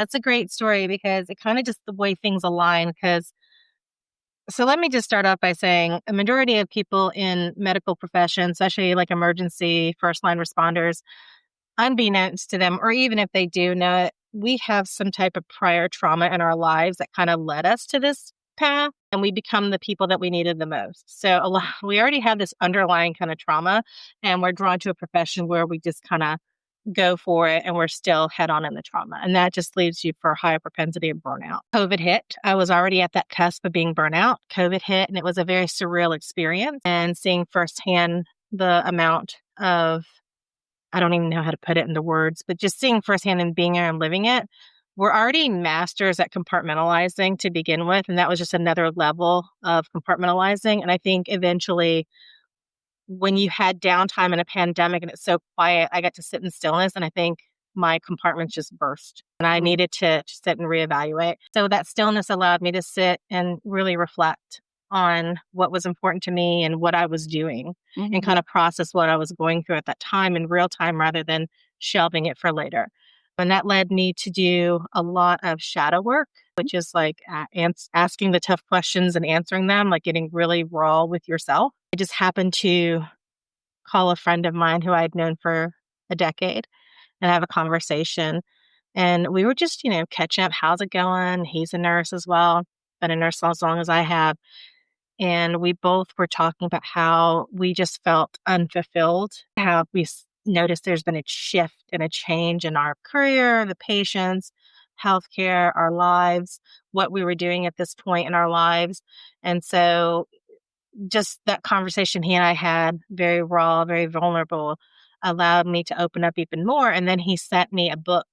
That's a great story because it kind of just the way things align. So let me just start off by saying a majority of people in medical professions, especially like emergency first line responders, unbeknownst to them, or even if they do know it, we have some type of prior trauma in our lives that kind of led us to this path, and we become the people that we needed the most. So we already have this underlying kind of trauma, and we're drawn to a profession where we just kind of go for it and we're still head on in the trauma. And that just leaves you for a higher propensity of burnout. COVID hit. I was already at that cusp of being burnout. COVID hit, and it was a very surreal experience. And seeing firsthand the amount of, I don't even know how to put it into words, but just seeing firsthand and being there and living it. We're already masters at compartmentalizing to begin with. And that was just another level of compartmentalizing. And I think eventually, when you had downtime in a pandemic and it's so quiet, I got to sit in stillness, and I think my compartments just burst and I needed to sit and reevaluate. So that stillness allowed me to sit and really reflect on what was important to me and what I was doing and kind of process what I was going through at that time in real time rather than shelving it for later. And that led me to do a lot of shadow work, which is like asking the tough questions and answering them, like getting really raw with yourself. I just happened to call a friend of mine who I had known for a decade and have a conversation. And we were just, catching up. How's it going? He's a nurse as well, been a nurse as long as I have. And we both were talking about how we just felt unfulfilled, how we noticed there's been a shift and a change in our career, the patients, healthcare, our lives, what we were doing at this point in our lives. And so just that conversation he and I had, very raw, very vulnerable, allowed me to open up even more. And then he sent me a book,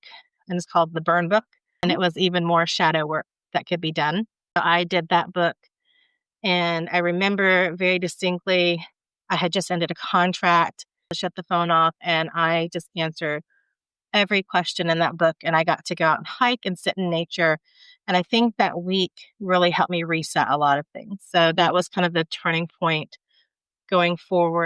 and it's called The Burn Book. And it was even more shadow work that could be done. So I did that book. And I remember very distinctly, I had just ended a contract, shut the phone off, and I just answered every question in that book. And I got to go out and hike and sit in nature. And I think that week really helped me reset a lot of things. So that was kind of the turning point going forward.